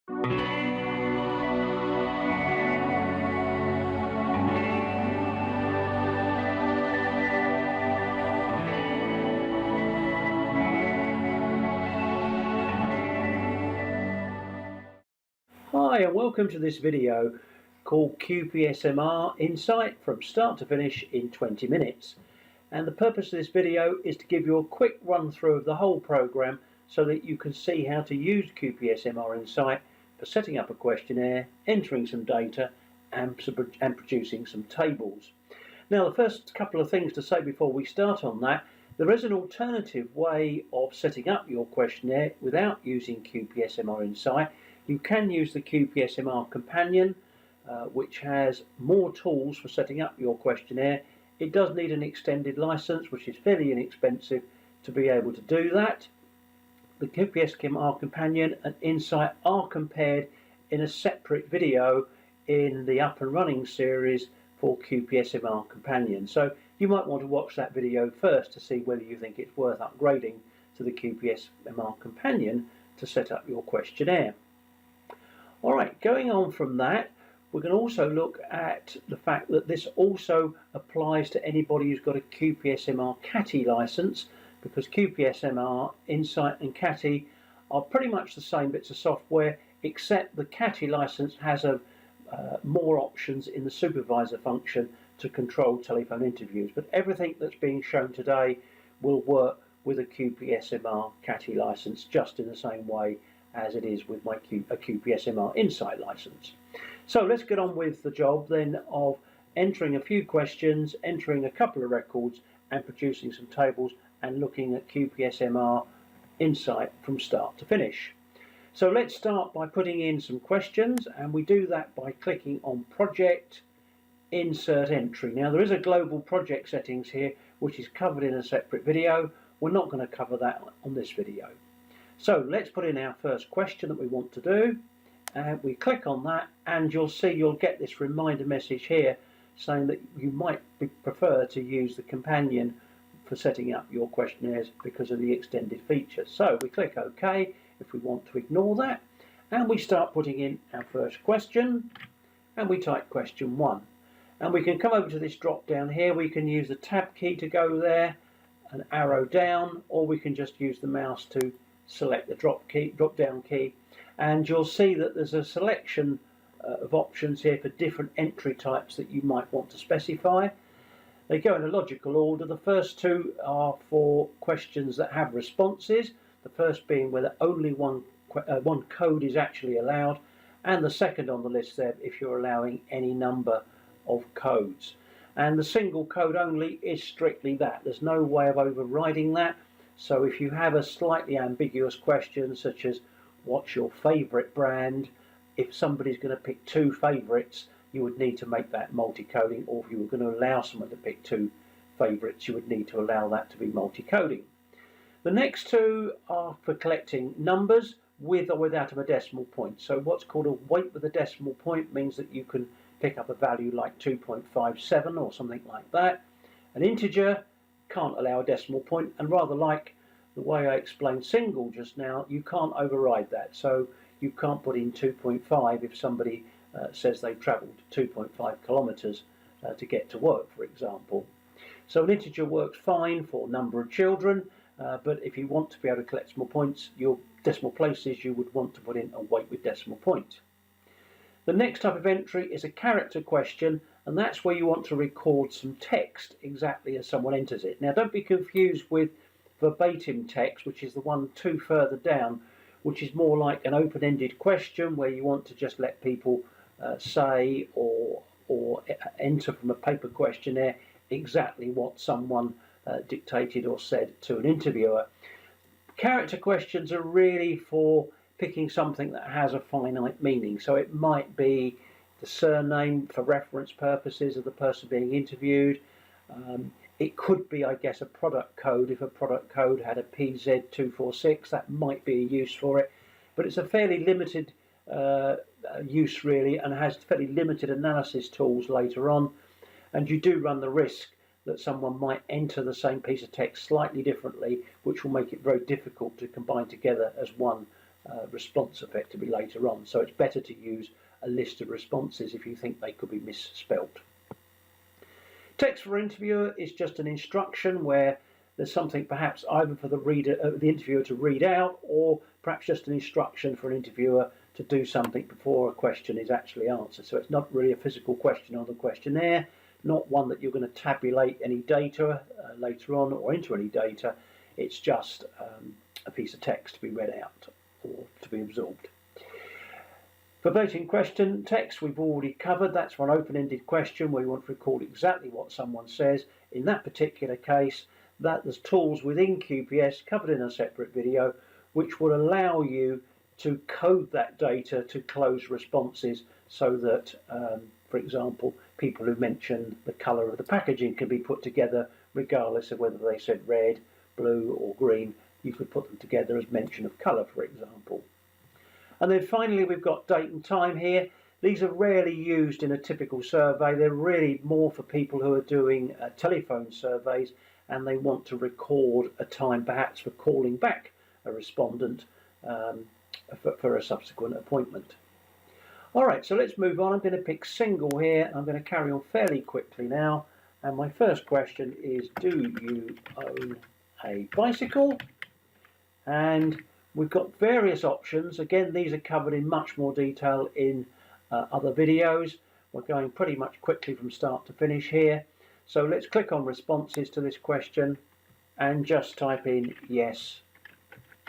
Hi and welcome to this video called QPSMR Insight from start to finish in 20 minutes. And the purpose of this video is to give you a quick run through of the whole program so that you can see how to use QPSMR Insight for setting up a questionnaire, entering some data and producing some tables. Now, the first couple of things to say before we start on that, there is an alternative way of setting up your questionnaire without using QPSMR Insight. You can use the QPSMR companion, which has more tools for setting up your questionnaire. It does need an extended license, which is fairly inexpensive to be able to do that. The QPSMR companion and Insight are compared in a separate video in the up and running series for QPSMR companion. So you might want to watch that video first to see whether you think it's worth upgrading to the QPSMR companion to set up your questionnaire. Alright, going on from that, we can also look at the fact that this also applies to anybody who's got a QPSMR CATI license, because QPSMR Insight and CATI are pretty much the same bits of software, except the CATI license has more options in the supervisor function to control telephone interviews. But everything that's being shown today will work with a QPSMR CATI license just in the same way as it is with a QPSMR Insight license. So let's get on with the job then of entering a few questions, entering a couple of records and producing some tables and looking at QPSMR Insight from start to finish. So let's start by putting in some questions, and we do that by clicking on Project, Insert Entry. Now there is a global project settings here which is covered in a separate video. We're not going to cover that on this video. So let's put in our first question that we want to do, and we click on that, and you'll see you'll get this reminder message here saying that you might prefer to use the companion for setting up your questionnaires because of the extended features. So we click OK if we want to ignore that, and we start putting in our first question, and we type question 1. And we can come over to this drop down here. We can use the tab key to go there, an arrow down, or we can just use the mouse to select the drop down key, and you'll see that there's a selection of options here for different entry types that you might want to specify. They go in a logical order. The first two are for questions that have responses, the first being whether only one code is actually allowed, and the second on the list there if you're allowing any number of codes. And the single code only is strictly that. There's no way of overriding that. So if you have a slightly ambiguous question such as what's your favourite brand, if somebody's going to pick two favourites, you would need to make that multi-coding, or if you were going to allow someone to pick two favourites, you would need to allow that to be multi-coding. The next two are for collecting numbers with or without a decimal point. So what's called a weight with a decimal point means that you can pick up a value like 2.57 or something like that. An integer can't allow a decimal point, and rather like the way I explained single just now, you can't override that. So you can't put in 2.5 if somebody says they've travelled 2.5 kilometres to get to work, for example. So an integer works fine for number of children, but if you want to be able to collect decimal points, your decimal places, you would want to put in a weight with decimal point. The next type of entry is a character question, and that's where you want to record some text exactly as someone enters it. Now don't be confused with verbatim text, which is the one two further down, which is more like an open-ended question where you want to just let people say or enter from a paper questionnaire exactly what someone dictated or said to an interviewer. Character questions are really for picking something that has a finite meaning. So it might be the surname for reference purposes of the person being interviewed. It could be, I guess, a product code. If a product code had a PZ246, that might be a use for it. But it's a fairly limited use, really, and has fairly limited analysis tools later on. And you do run the risk that someone might enter the same piece of text slightly differently, which will make it very difficult to combine together as one response effectively later on. So it's better to use a list of responses if you think they could be misspelt. Text for interviewer is just an instruction where there's something perhaps either for the interviewer to read out, or perhaps just an instruction for an interviewer to do something before a question is actually answered. So it's not really a physical question on the questionnaire, not one that you're going to tabulate any data later on or enter any data. It's just a piece of text to be read out or to be absorbed. Verbatim question text we've already covered. That's for an open-ended question where you want to record exactly what someone says. In that particular case, there's tools within QPS covered in a separate video which will allow you to code that data to close responses so that, for example, people who mention the colour of the packaging can be put together regardless of whether they said red, blue or green. You could put them together as mention of colour, for example. And then finally we've got date and time here. These are rarely used in a typical survey. They're really more for people who are doing telephone surveys and they want to record a time perhaps for calling back a respondent for a subsequent appointment. Alright, so let's move on. I'm going to pick single here. I'm going to carry on fairly quickly now. And my first question is, do you own a bicycle? And we've got various options. Again, these are covered in much more detail in other videos. We're going pretty much quickly from start to finish here. So let's click on responses to this question and just type in yes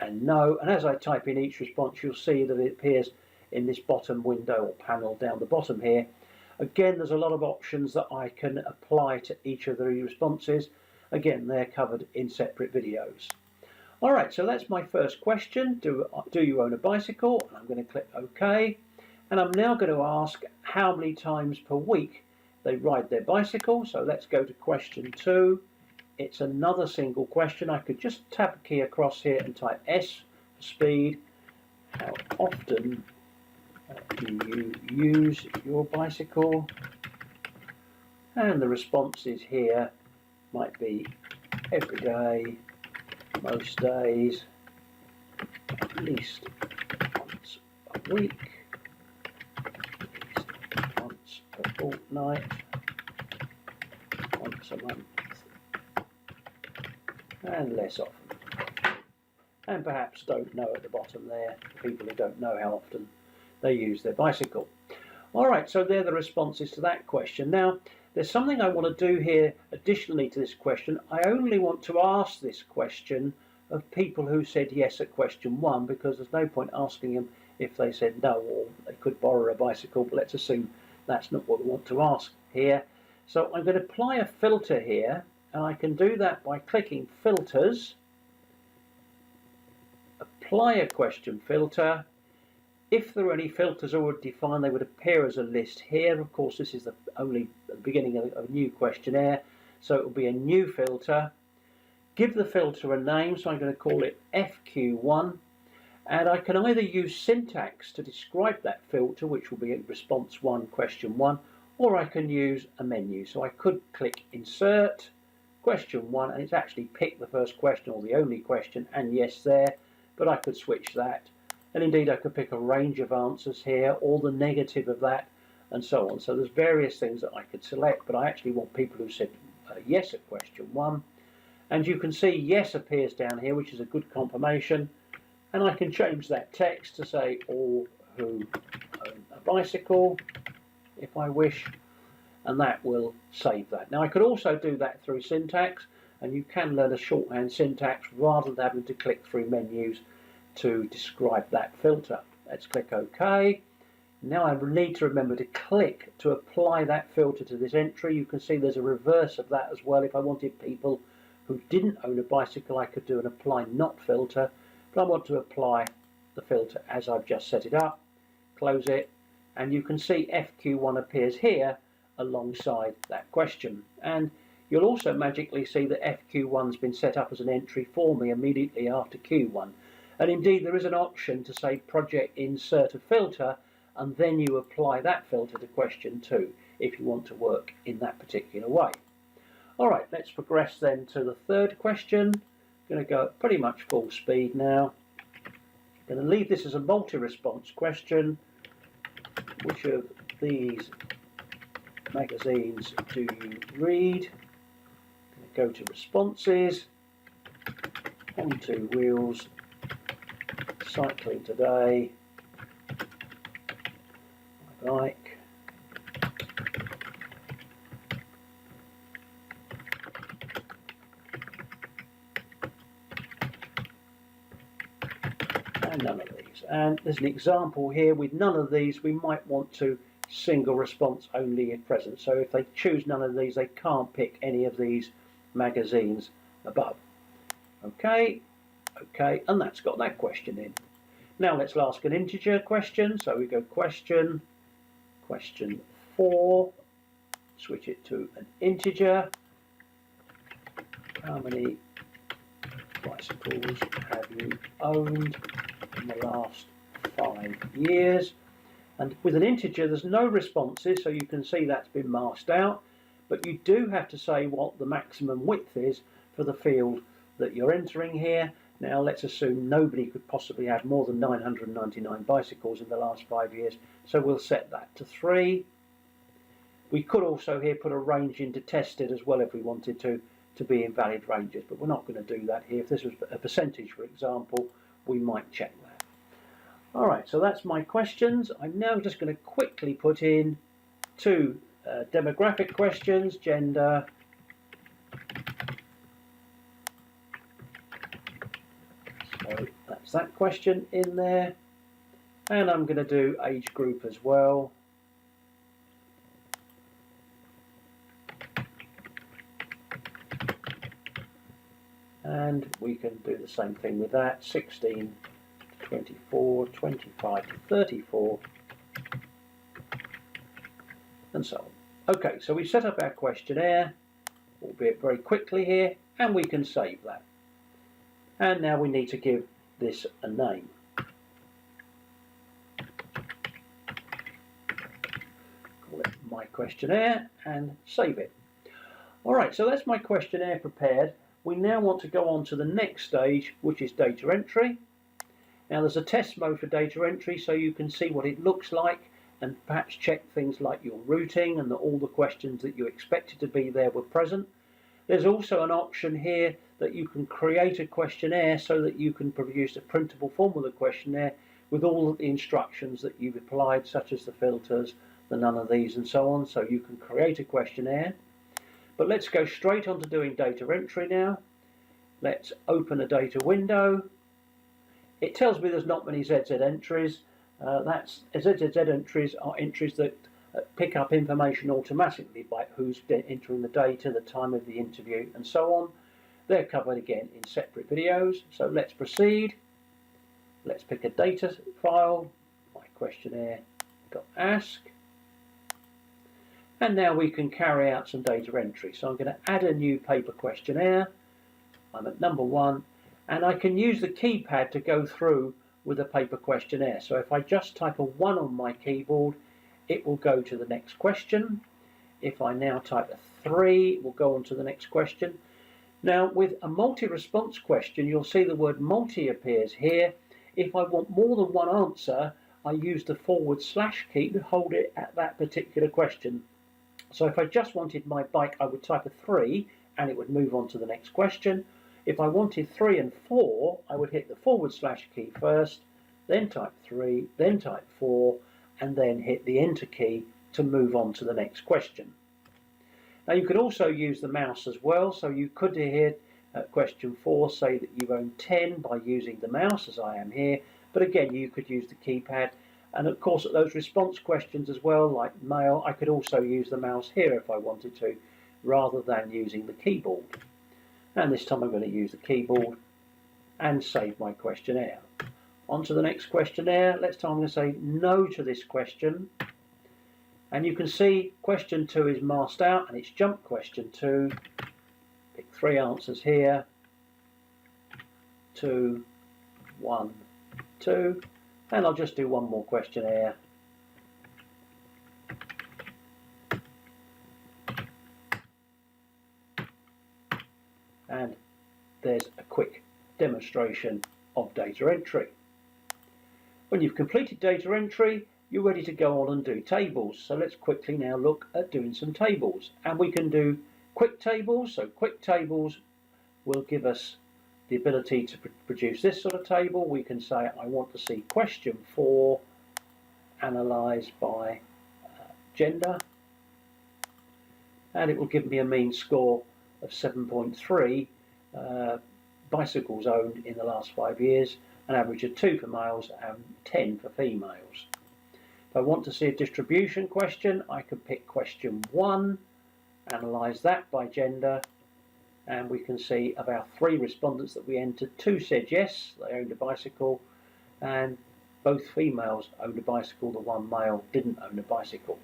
and no. And as I type in each response, you'll see that it appears in this bottom window or panel down the bottom here. Again, there's a lot of options that I can apply to each of the responses. Again, they're covered in separate videos. Alright, so that's my first question. Do you own a bicycle? And I'm going to click OK. And I'm now going to ask how many times per week they ride their bicycle. So let's go to question 2. It's another single question. I could just tap a key across here and type S for speed. How often do you use your bicycle? And the responses here might be every day, most days, at least once a week, at least once a fortnight, once a month, and less often. And perhaps don't know at the bottom there, for people who don't know how often they use their bicycle. Alright, so they're the responses to that question. Now, there's something I want to do here additionally to this question. I only want to ask this question of people who said yes at question 1, because there's no point asking them if they said no, or they could borrow a bicycle, but let's assume that's not what we want to ask here. So I'm going to apply a filter here, and I can do that by clicking Filters, apply a question filter. If there are any filters already defined, they would appear as a list here. Of course, this is only the beginning of a new questionnaire, so it will be a new filter. Give the filter a name, so I'm going to call it FQ1, and I can either use syntax to describe that filter, which will be response 1, question 1, or I can use a menu. So I could click Insert, question 1, and it's actually picked the first question or the only question, and yes there, but I could switch that. And indeed I could pick a range of answers here, or the negative of that, and so on. So there's various things that I could select, but I actually want people who said yes at question 1. And you can see yes appears down here, which is a good confirmation. And I can change that text to say all who own a bicycle, if I wish, and that will save that. Now I could also do that through syntax, and you can learn a shorthand syntax rather than having to click through menus to describe that filter. Let's click OK. Now I need to remember to click to apply that filter to this entry. You can see there's a reverse of that as well. If I wanted people who didn't own a bicycle, I could do an apply not filter, but I want to apply the filter as I've just set it up. Close it, and you can see FQ1 appears here alongside that question. And you'll also magically see that FQ1's been set up as an entry for me immediately after Q1. And indeed there is an option to say project insert a filter, and then you apply that filter to question 2 if you want to work in that particular way. Alright, let's progress then to the third question. I'm going to go at pretty much full speed now. I'm going to leave this as a multi-response question. Which of these magazines do you read? Go to responses, On Two Wheels, Cycling Today, My Bike, and none of these. And there's an example here with none of these. We might want to single response only if present. So if they choose none of these, they can't pick any of these magazines above. Okay, and that's got that question in. Now let's ask an integer question. So we go question 4, switch it to an integer. How many bicycles have you owned in the last 5 years? And with an integer, there's no responses, so you can see that's been masked out. But you do have to say what the maximum width is for the field that you're entering here. Now let's assume nobody could possibly have more than 999 bicycles in the last 5 years, so we'll set that to 3. We could also here put a range into tested as well if we wanted to be invalid ranges, but we're not going to do that here. If this was a percentage, for example, we might check that. Alright, so that's my questions. I'm now just going to quickly put in 2 demographic questions, gender, so that's that question in there, and I'm going to do age group as well. And we can do the same thing with that, 16 to 24, 25 to 34, and so on. Okay, so we set up our questionnaire, albeit very quickly here, and we can save that. And now we need to give this a name. Call it my questionnaire and save it. Alright, so that's my questionnaire prepared. We now want to go on to the next stage, which is data entry. Now there's a test mode for data entry, so you can see what it looks like and perhaps check things like your routing and that all the questions that you expected to be there were present. There's also an option here that you can create a questionnaire so that you can produce a printable form of the questionnaire with all of the instructions that you've applied, such as the filters, the none of these and so on, so you can create a questionnaire. But let's go straight on to doing data entry now. Let's open a data window. It tells me there's not many ZZ entries. ZZ entries are entries that pick up information automatically by who's entering the data, the time of the interview, and so on. They're covered again in separate videos. So let's proceed. Let's pick a data file, my questionnaire.ask. And now we can carry out some data entry. So I'm going to add a new paper questionnaire. I'm at number 1, and I can use the keypad to go through with a paper questionnaire. So if I just type a 1 on my keyboard, it will go to the next question. If I now type a 3, it will go on to the next question. Now with a multi-response question, you'll see the word multi appears here. If I want more than one answer, I use the / key to hold it at that particular question. So if I just wanted my bike, I would type a 3 and it would move on to the next question. If I wanted 3 and 4, I would hit the / key first, then type 3, then type 4, and then hit the enter key to move on to the next question. Now you could also use the mouse as well, so you could here at question 4 say that you've owned 10 by using the mouse, as I am here, but again you could use the keypad. And of course at those response questions as well, like mail, I could also use the mouse here if I wanted to, rather than using the keyboard. And this time I'm going to use the keyboard and save my questionnaire. On to the next questionnaire. Let's time I'm going to say no to this question. And you can see question 2 is masked out and it's jump question 2. Pick 3 answers here. 2, 1, 2. And I'll just do one more questionnaire. And there's a quick demonstration of data entry. When you've completed data entry, you're ready to go on and do tables. So let's quickly now look at doing some tables. And we can do quick tables. So quick tables will give us the ability to produce this sort of table. We can say I want to see question 4 analysed by gender, and it will give me a mean score of 7.3 bicycles owned in the last 5 years, an average of 2 for males and 10 for females. If I want to see a distribution question, I can pick question 1, analyse that by gender, and we can see of our 3 respondents that we entered, 2 said yes, they owned a bicycle, and both females owned a bicycle, the 1 male didn't own a bicycle.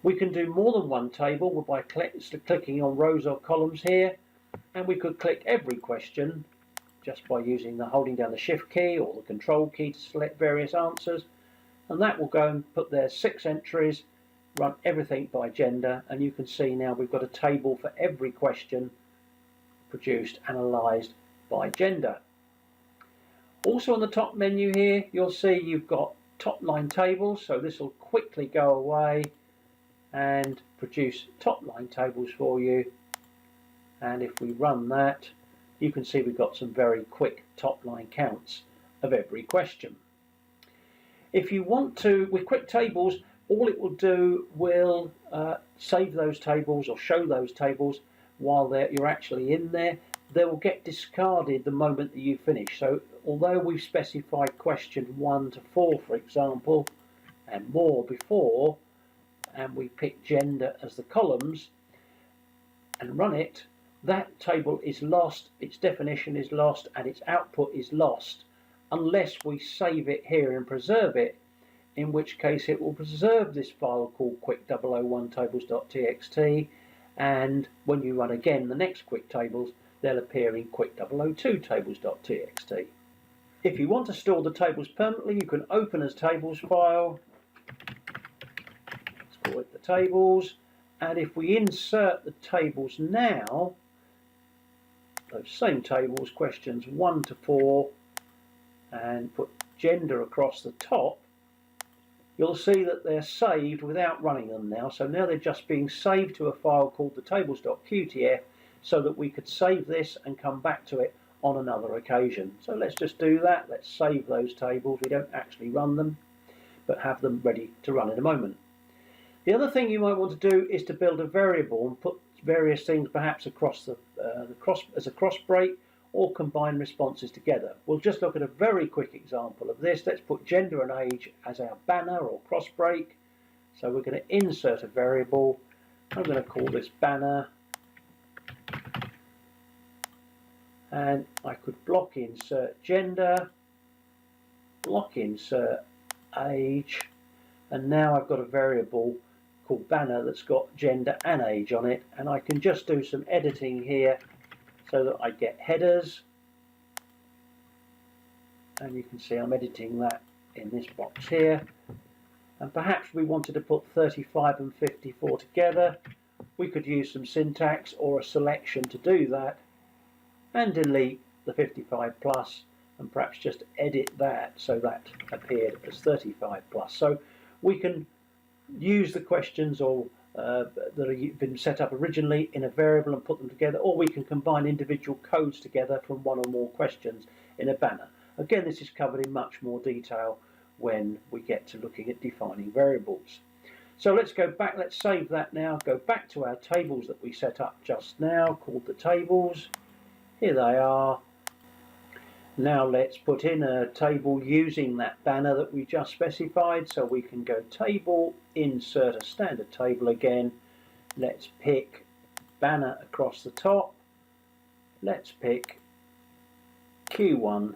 We can do more than one table by clicking on rows or columns here, and we could click every question just by holding down the shift key or the control key to select various answers, and that will go and put there 6 entries, run everything by gender, and you can see now we've got a table for every question produced, analysed by gender. Also on the top menu here, you'll see you've got top line tables, so this will quickly go away and produce top line tables for you. And if we run that, you can see we've got some very quick top line counts of every question. If you want to, with quick tables, all it will do will save those tables or show those tables while you're actually in there. They will get discarded the moment that you finish. So although we've specified question 1 to 4, for example, and more before, and we pick gender as the columns and run it, that table is lost, its definition is lost, and its output is lost unless we save it here and preserve it, in which case it will preserve this file called quick001 tables.txt, and when you run again the next quick tables, they'll appear in quick002 tables.txt. If you want to store the tables permanently, you can open as tables file, let's call it the tables, and if we insert the tables now, those same tables, questions 1 to 4, and put gender across the top, you'll see that they're saved without running them now. So now they're just being saved to a file called the tables.qtf, so that we could save this and come back to it on another occasion. So let's just do that. Let's save those tables. We don't actually run them, but have them ready to run in a moment. The other thing you might want to do is to build a variable and put various things perhaps across as a cross break, or combine responses together. We'll just look at a very quick example of this. Let's put gender and age as our banner or cross break. So we're going to insert a variable. I'm going to call this banner, and I could block insert gender, block insert age, and now I've got a variable called banner that's got gender and age on it, and I can just do some editing here so that I get headers, and you can see I'm editing that in this box here. And perhaps we wanted to put 35 and 54 together. We could use some syntax or a selection to do that, and delete the 55 plus, and perhaps just edit that so that appeared as 35 plus. So we can use the questions or that have been set up originally in a variable and put them together, or we can combine individual codes together from one or more questions in a banner. Again, this is covered in much more detail when we get to looking at defining variables. So let's go back, let's save that now, go back to our tables that we set up just now, called the tables. Here they are. Now let's put in a table using that banner that we just specified. So we can go table, insert a standard table again. Let's pick banner across the top. Let's pick Q1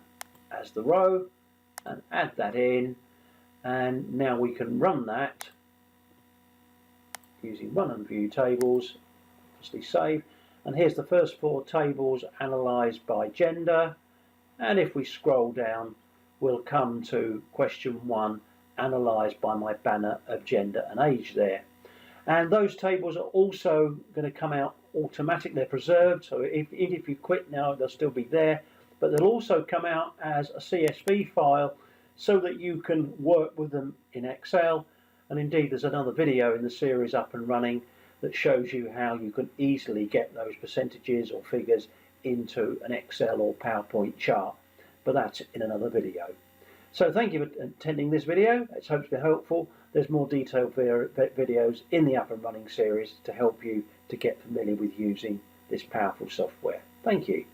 as the row and add that in. And now we can run that using run and view tables, obviously save. And here's the first 4 tables analysed by gender. And if we scroll down, we'll come to question 1, analysed by my banner of gender and age there. And those tables are also going to come out automatically, they're preserved, so if you quit now, they'll still be there, but they'll also come out as a CSV file so that you can work with them in Excel. And indeed, there's another video in the series up and running that shows you how you can easily get those percentages or figures into an Excel or PowerPoint chart, but that's in another video. So thank you for attending this video. It's hoped to be helpful. There's more detailed videos in the up and running series to help you to get familiar with using this powerful software. Thank you.